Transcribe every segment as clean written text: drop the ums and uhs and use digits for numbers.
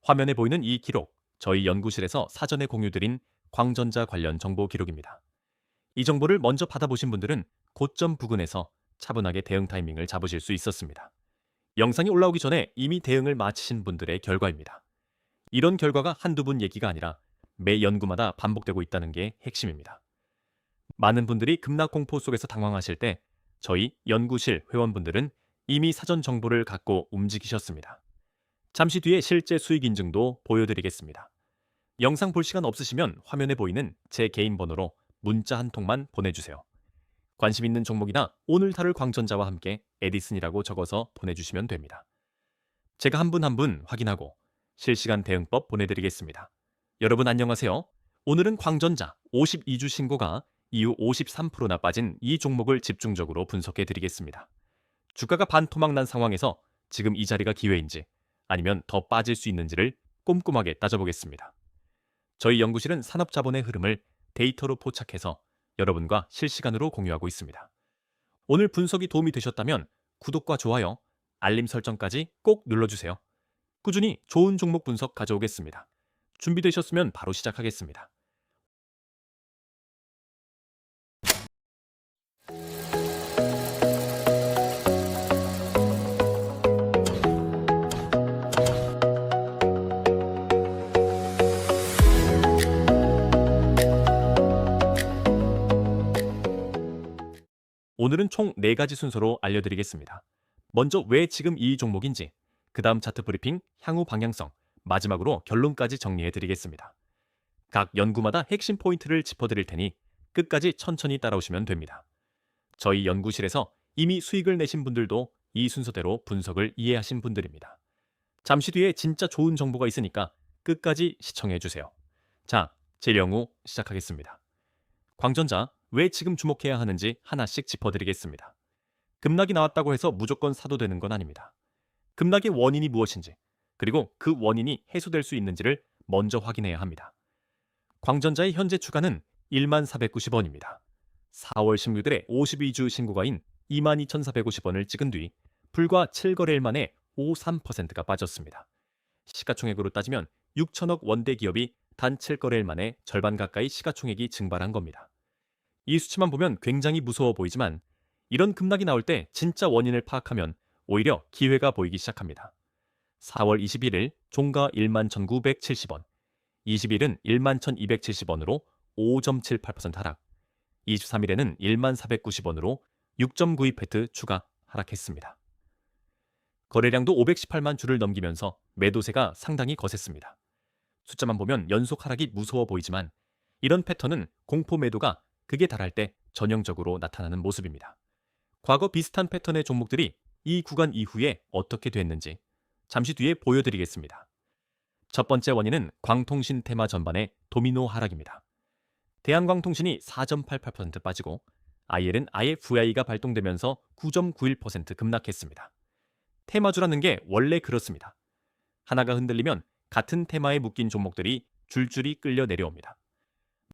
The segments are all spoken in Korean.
화면에 보이는 이 기록, 저희 연구실에서 사전에 공유드린 광전자 관련 정보 기록입니다. 이 정보를 먼저 받아보신 분들은 고점 부근에서 차분하게 대응 타이밍을 잡으실 수 있었습니다. 영상이 올라오기 전에 이미 대응을 마치신 분들의 결과입니다. 이런 결과가 한두 분 얘기가 아니라 매 연구마다 반복되고 있다는 게 핵심입니다. 많은 분들이 급락 공포 속에서 당황하실 때 저희 연구실 회원분들은 이미 사전 정보를 갖고 움직이셨습니다. 잠시 뒤에 실제 수익 인증도 보여드리겠습니다. 영상 볼 시간 없으시면 화면에 보이는 제 개인 번호로 문자 한 통만 보내주세요. 관심 있는 종목이나 오늘 다룰 광전자와 함께 에디슨이라고 적어서 보내주시면 됩니다. 제가 한 분 한 분 확인하고 실시간 대응법 보내드리겠습니다. 여러분 안녕하세요. 오늘은 광전자 52주 신고가 이후 53%나 빠진 이 종목을 집중적으로 분석해드리겠습니다. 주가가 반토막 난 상황에서 지금 이 자리가 기회인지 아니면 더 빠질 수 있는지를 꼼꼼하게 따져보겠습니다. 저희 연구실은 산업자본의 흐름을 데이터로 포착해서 여러분과 실시간으로 공유하고 있습니다. 오늘 분석이 도움이 되셨다면 구독과 좋아요, 알림 설정까지 꼭 눌러주세요. 꾸준히 좋은 종목 분석 가져오겠습니다. 준비되셨으면 바로 시작하겠습니다. 오늘은 총 4가지 순서로 알려드리겠습니다. 먼저 왜 지금 이 종목인지, 그 다음 차트 브리핑, 향후 방향성, 마지막으로 결론까지 정리해드리겠습니다. 각 연구마다 핵심 포인트를 짚어드릴 테니 끝까지 천천히 따라오시면 됩니다. 저희 연구실에서 이미 수익을 내신 분들도 이 순서대로 분석을 이해하신 분들입니다. 잠시 뒤에 진짜 좋은 정보가 있으니까 끝까지 시청해주세요. 자, 제 영우 시작하겠습니다. 광전자, 왜 지금 주목해야 하는지 하나씩 짚어드리겠습니다. 급락이 나왔다고 해서 무조건 사도 되는 건 아닙니다. 급락의 원인이 무엇인지, 그리고 그 원인이 해소될 수 있는지를 먼저 확인해야 합니다. 광전자의 현재 주가는 1490원입니다. 4월 16일에 52주 신고가인 22,450원을 찍은 뒤 불과 7거래일 만에 53%가 빠졌습니다. 시가총액으로 따지면 6천억 원대 기업이 단 7거래일 만에 절반 가까이 시가총액이 증발한 겁니다. 이 수치만 보면 굉장히 무서워 보이지만 이런 급락이 나올 때 진짜 원인을 파악하면 오히려 기회가 보이기 시작합니다. 4월 21일 종가 11,970원, 20일은 11,270원으로 5.78% 하락, 23일에는 1490원으로 6.92% 추가 하락했습니다. 거래량도 518만 주를 넘기면서 매도세가 상당히 거셌습니다. 숫자만 보면 연속 하락이 무서워 보이지만 이런 패턴은 공포 매도가 극에 달할 때 전형적으로 나타나는 모습입니다. 과거 비슷한 패턴의 종목들이 이 구간 이후에 어떻게 됐는지 잠시 뒤에 보여드리겠습니다. 첫 번째 원인은 광통신 테마 전반의 도미노 하락입니다. 대한광통신이 4.88% 빠지고 IL은 IFI가 발동되면서 9.91% 급락했습니다. 테마주라는 게 원래 그렇습니다. 하나가 흔들리면 같은 테마에 묶인 종목들이 줄줄이 끌려 내려옵니다.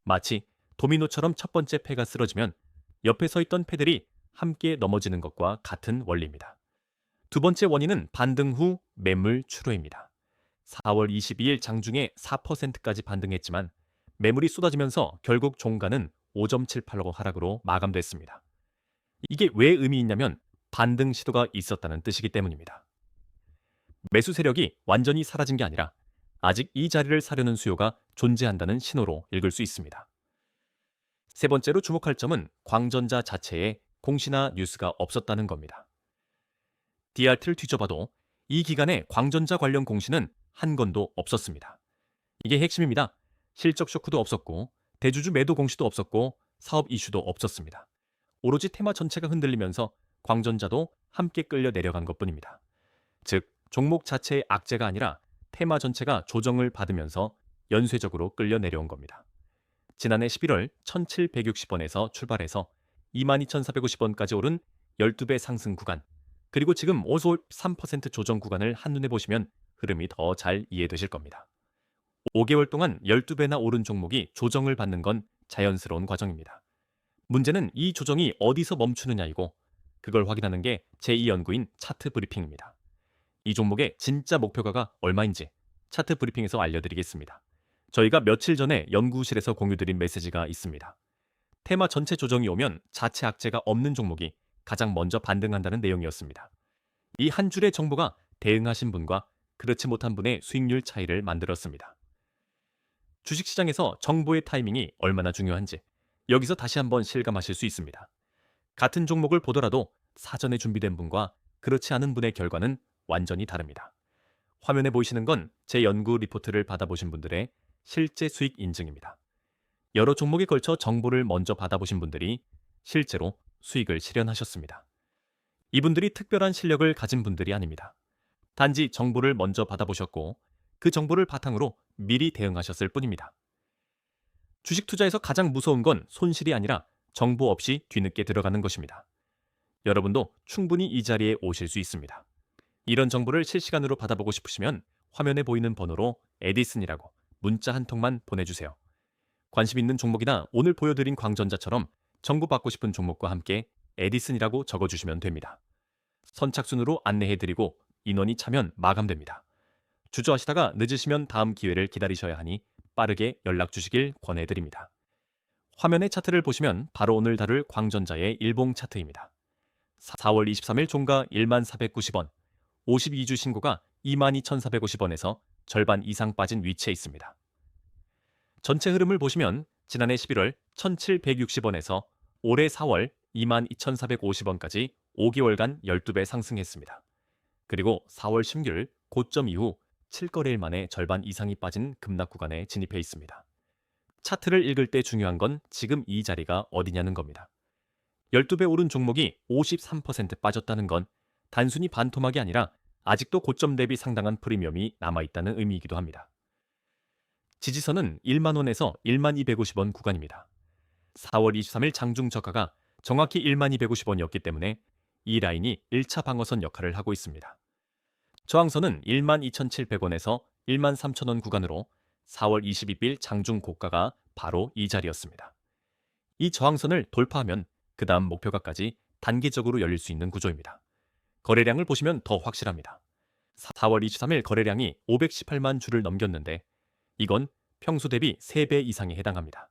마치 도미노처럼 첫 번째 패가 쓰러지면 옆에 서 있던 패들이 함께 넘어지는 것과 같은 원리입니다. 두 번째 원인은 반등 후 매물 출호입니다. 4월 22일 장중에 4%까지 반등했지만 매물이 쏟아지면서 결국 종가는 5.78% 하락으로 마감됐습니다. 이게 왜 의미 있냐면 반등 시도가 있었다는 뜻이기 때문입니다. 매수 세력이 완전히 사라진 게 아니라 아직 이 자리를 사려는 수요가 존재한다는 신호로 읽을 수 있습니다. 세 번째로 주목할 점은 광전자 자체에 공시나 뉴스가 없었다는 겁니다. DRT를 뒤져봐도 이 기간에 광전자 관련 공시는 한 건도 없었습니다. 이게 핵심입니다. 실적 쇼크도 없었고 대주주 매도 공시도 없었고 사업 이슈도 없었습니다. 오로지 테마 전체가 흔들리면서 광전자도 함께 끌려 내려간 것뿐입니다. 즉 종목 자체의 악재가 아니라 테마 전체가 조정을 받으면서 연쇄적으로 끌려 내려온 겁니다. 지난해 11월 1,760원에서 출발해서 22,450원까지 오른 12배 상승 구간, 그리고 지금 53% 조정 구간을 한눈에 보시면 흐름이 더 잘 이해되실 겁니다. 5개월 동안 12배나 오른 종목이 조정을 받는 건 자연스러운 과정입니다. 문제는 이 조정이 어디서 멈추느냐이고 그걸 확인하는 게 제2연구인 차트 브리핑입니다. 이 종목의 진짜 목표가가 얼마인지, 차트 브리핑에서 알려드리겠습니다. 저희가 며칠 전에 연구실에서 공유드린 메시지가 있습니다. 테마 전체 조정이 오면 자체 악재가 없는 종목이 가장 먼저 반등한다는 내용이었습니다. 이 한 줄의 정보가 대응하신 분과 그렇지 못한 분의 수익률 차이를 만들었습니다. 주식시장에서 정보의 타이밍이 얼마나 중요한지 여기서 다시 한번 실감하실 수 있습니다. 같은 종목을 보더라도 사전에 준비된 분과 그렇지 않은 분의 결과는 완전히 다릅니다. 화면에 보이시는 건 제 연구 리포트를 받아보신 분들의 실제 수익 인증입니다. 여러 종목에 걸쳐 정보를 먼저 받아보신 분들이 실제로 수익을 실현하셨습니다. 이분들이 특별한 실력을 가진 분들이 아닙니다. 단지 정보를 먼저 받아보셨고 그 정보를 바탕으로 미리 대응하셨을 뿐입니다. 주식 투자에서 가장 무서운 건 손실이 아니라 정보 없이 뒤늦게 들어가는 것입니다. 여러분도 충분히 이 자리에 오실 수 있습니다. 이런 정보를 실시간으로 받아보고 싶으시면 화면에 보이는 번호로 에디슨이라고 문자 한 통만 보내주세요. 관심 있는 종목이나 오늘 보여드린 광전자처럼 정보 받고 싶은 종목과 함께 에디슨이라고 적어주시면 됩니다. 선착순으로 안내해드리고 인원이 차면 마감됩니다. 주저하시다가 늦으시면 다음 기회를 기다리셔야 하니 빠르게 연락 주시길 권해드립니다. 화면의 차트를 보시면 바로 오늘 다룰 광전자의 일봉 차트입니다. 4월 23일 종가 1490원, 52주 신고가 22,450원에서 절반 이상 빠진 위치에 있습니다. 전체 흐름을 보시면 지난해 11월 1760원에서 올해 4월 22,450원까지 5개월간 12배 상승했습니다. 그리고 4월 16일 고점 이후 7거래일 만에 절반 이상이 빠진 급락 구간에 진입해 있습니다. 차트를 읽을 때 중요한 건 지금 이 자리가 어디냐는 겁니다. 12배 오른 종목이 53% 빠졌다는 건 단순히 반토막이 아니라 아직도 고점 대비 상당한 프리미엄이 남아있다는 의미이기도 합니다. 지지선은 1만원에서 1만250원 구간입니다. 4월 23일 장중 저가가 정확히 1만250원이었기 때문에 이 라인이 1차 방어선 역할을 하고 있습니다. 저항선은 12,700원에서 13,000원 구간으로 4월 22일 장중 고가가 바로 이 자리였습니다. 이 저항선을 돌파하면 그 다음 목표가까지 단계적으로 열릴 수 있는 구조입니다. 거래량을 보시면 더 확실합니다. 4월 23일 거래량이 518만 주를 넘겼는데 이건 평소 대비 3배 이상에 해당합니다.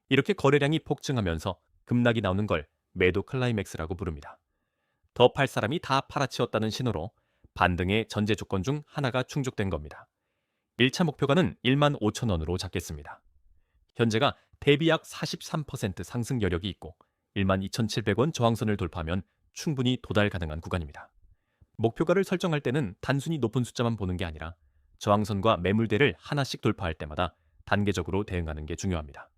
이렇게 거래량이 폭증하면서 급락이 나오는 걸 매도 클라이맥스라고 부릅니다. 더 팔 사람이 다 팔아치웠다는 신호로 반등의 전제 조건 중 하나가 충족된 겁니다. 1차 목표가는 15,000원으로 잡겠습니다. 현재가 대비 약 43% 상승 여력이 있고 12,700원 저항선을 돌파하면 충분히 도달 가능한 구간입니다. 목표가를 설정할 때는 단순히 높은 숫자만 보는 게 아니라 저항선과 매물대를 하나씩 돌파할 때마다 단계적으로 대응하는 게 중요합니다.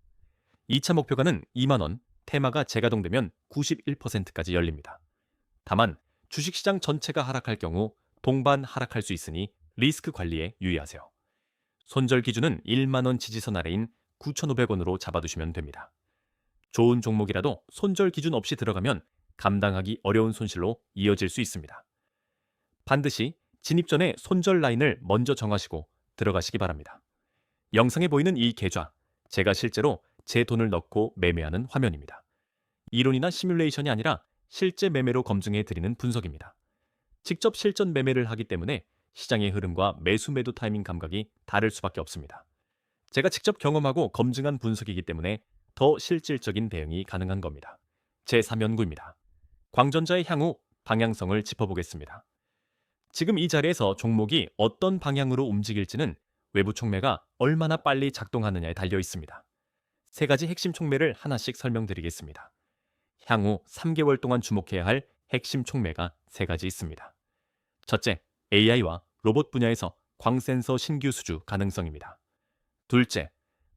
2차 목표가는 2만원, 테마가 재가동되면 91%까지 열립니다. 다만 주식시장 전체가 하락할 경우 동반 하락할 수 있으니 리스크 관리에 유의하세요. 손절 기준은 1만원 지지선 아래인 9,500원으로 잡아두시면 됩니다. 좋은 종목이라도 손절 기준 없이 들어가면 감당하기 어려운 손실로 이어질 수 있습니다. 반드시 진입 전에 손절 라인을 먼저 정하시고 들어가시기 바랍니다. 영상에 보이는 이 계좌, 제가 실제로 제 돈을 넣고 매매하는 화면입니다. 이론이나 시뮬레이션이 아니라 실제 매매로 검증해 드리는 분석입니다. 직접 실전 매매를 하기 때문에 시장의 흐름과 매수 매도 타이밍 감각이 다를 수밖에 없습니다. 제가 직접 경험하고 검증한 분석이기 때문에 더 실질적인 대응이 가능한 겁니다. 제3연구입니다. 광전자의 향후 방향성을 짚어보겠습니다. 지금 이 자리에서 종목이 어떤 방향으로 움직일지는 외부 촉매가 얼마나 빨리 작동하느냐에 달려 있습니다. 세 가지 핵심 촉매를 하나씩 설명드리겠습니다. 향후 3개월 동안 주목해야 할 핵심 촉매가 세 가지 있습니다. 첫째, AI와 로봇 분야에서 광센서 신규 수주 가능성입니다. 둘째,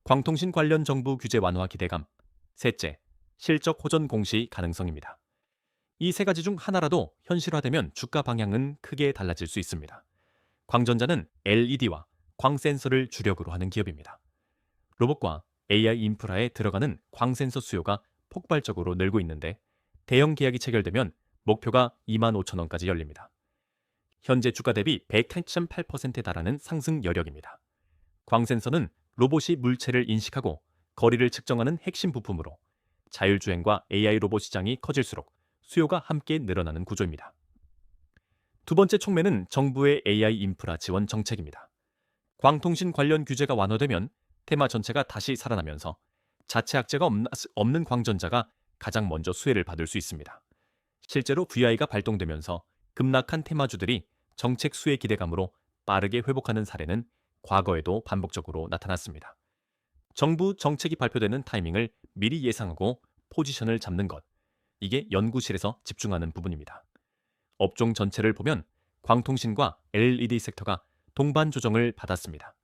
광통신 관련 정부 규제 완화 기대감. 셋째, 실적 호전 공시 가능성입니다. 이 세 가지 중 하나라도 현실화되면 주가 방향은 크게 달라질 수 있습니다. 광전자는 LED와 광센서를 주력으로 하는 기업입니다. 로봇과 AI 인프라에 들어가는 광센서 수요가 폭발적으로 늘고 있는데 대형 계약이 체결되면 목표가 25,000원까지 열립니다. 현재 주가 대비 108%에 달하는 상승 여력입니다. 광센서는 로봇이 물체를 인식하고 거리를 측정하는 핵심 부품으로 자율주행과 AI 로봇 시장이 커질수록 수요가 함께 늘어나는 구조입니다. 두 번째 촉매는 정부의 AI 인프라 지원 정책입니다. 광통신 관련 규제가 완화되면 테마 전체가 다시 살아나면서 자체 악재가 없는 광전자가 가장 먼저 수혜를 받을 수 있습니다. 실제로 VI가 발동되면서 급락한 테마주들이 정책 수혜 기대감으로 빠르게 회복하는 사례는 과거에도 반복적으로 나타났습니다. 정부 정책이 발표되는 타이밍을 미리 예상하고 포지션을 잡는 것, 이게 연구실에서 집중하는 부분입니다. 업종 전체를 보면 광통신과 LED 섹터가 동반 조정을 받았습니다.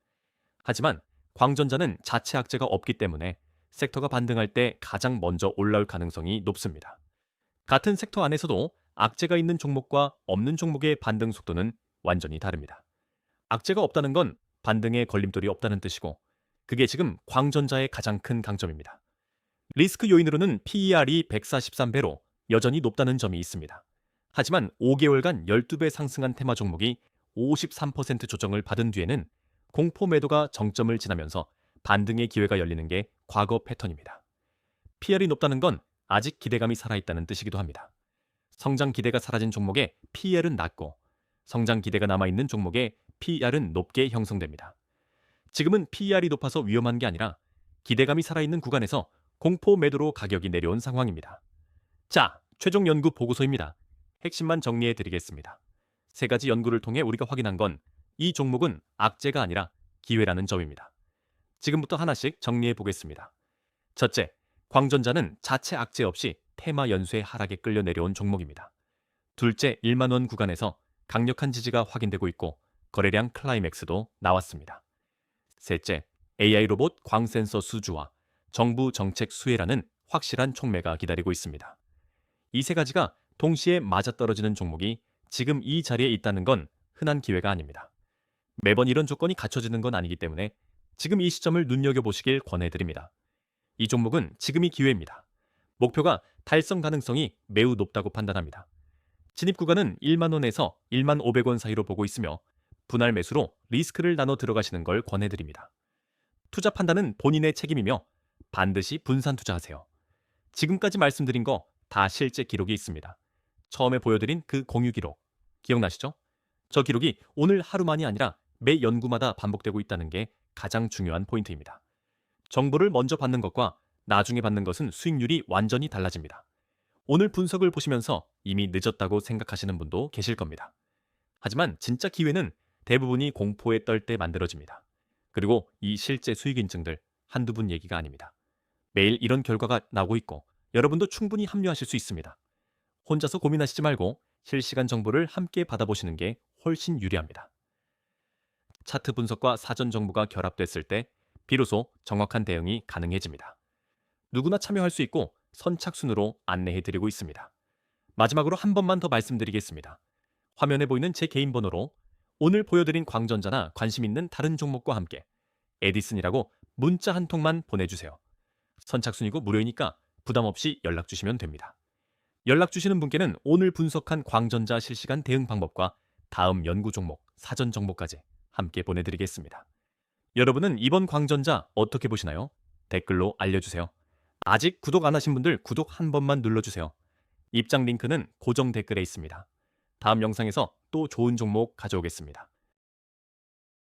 하지만 광전자는 자체 악재가 없기 때문에 섹터가 반등할 때 가장 먼저 올라올 가능성이 높습니다. 같은 섹터 안에서도 악재가 있는 종목과 없는 종목의 반등 속도는 완전히 다릅니다. 악재가 없다는 건 반등에 걸림돌이 없다는 뜻이고, 그게 지금 광전자의 가장 큰 강점입니다. 리스크 요인으로는 PER이 143배로 여전히 높다는 점이 있습니다. 하지만 5개월간 12배 상승한 테마 종목이 53% 조정을 받은 뒤에는 공포 매도가 정점을 지나면서 반등의 기회가 열리는 게 과거 패턴입니다. PR이 높다는 건 아직 기대감이 살아있다는 뜻이기도 합니다. 성장 기대가 사라진 종목의 PER은 낮고, 성장 기대가 남아있는 종목의 PER은 높게 형성됩니다. 지금은 PER이 높아서 위험한 게 아니라 기대감이 살아있는 구간에서 공포 매도로 가격이 내려온 상황입니다. 자, 최종 연구 보고서입니다. 핵심만 정리해 드리겠습니다. 세 가지 연구를 통해 우리가 확인한 건 이 종목은 악재가 아니라 기회라는 점입니다. 지금부터 하나씩 정리해 보겠습니다. 첫째, 광전자는 자체 악재 없이 테마 연쇄 하락에 끌려 내려온 종목입니다. 둘째, 1만 원 구간에서 강력한 지지가 확인되고 있고 거래량 클라이맥스도 나왔습니다. 셋째, AI 로봇 광센서 수주와 정부 정책 수혜라는 확실한 촉매가 기다리고 있습니다. 이 세 가지가 동시에 맞아떨어지는 종목이 지금 이 자리에 있다는 건 흔한 기회가 아닙니다. 매번 이런 조건이 갖춰지는 건 아니기 때문에 지금 이 시점을 눈여겨보시길 권해드립니다. 이 종목은 지금이 기회입니다. 목표가 달성 가능성이 매우 높다고 판단합니다. 진입 구간은 1만 원에서 1만 500원 사이로 보고 있으며 분할 매수로 리스크를 나눠 들어가시는 걸 권해드립니다. 투자 판단은 본인의 책임이며 반드시 분산 투자하세요. 지금까지 말씀드린 거 다 실제 기록이 있습니다. 처음에 보여드린 그 공유 기록 기억나시죠? 저 기록이 오늘 하루만이 아니라 매 연구마다 반복되고 있다는 게 가장 중요한 포인트입니다. 정보를 먼저 받는 것과 나중에 받는 것은 수익률이 완전히 달라집니다. 오늘 분석을 보시면서 이미 늦었다고 생각하시는 분도 계실 겁니다. 하지만 진짜 기회는 대부분이 공포에 떨 때 만들어집니다. 그리고 이 실제 수익 인증들 한두 분 얘기가 아닙니다. 매일 이런 결과가 나오고 있고 여러분도 충분히 합류하실 수 있습니다. 혼자서 고민하시지 말고 실시간 정보를 함께 받아보시는 게 훨씬 유리합니다. 차트 분석과 사전 정보가 결합됐을 때 비로소 정확한 대응이 가능해집니다. 누구나 참여할 수 있고 선착순으로 안내해드리고 있습니다. 마지막으로 한 번만 더 말씀드리겠습니다. 화면에 보이는 제 개인 번호로 오늘 보여드린 광전자나 관심 있는 다른 종목과 함께 에디슨이라고 문자 한 통만 보내주세요. 선착순이고 무료이니까 부담 없이 연락 주시면 됩니다. 연락 주시는 분께는 오늘 분석한 광전자 실시간 대응 방법과 다음 연구 종목, 사전 정보까지 함께 보내드리겠습니다. 여러분은 이번 광전자 어떻게 보시나요? 댓글로 알려주세요. 아직 구독 안 하신 분들 구독 한 번만 눌러주세요. 입장 링크는 고정 댓글에 있습니다. 다음 영상에서 또 좋은 종목 가져오겠습니다.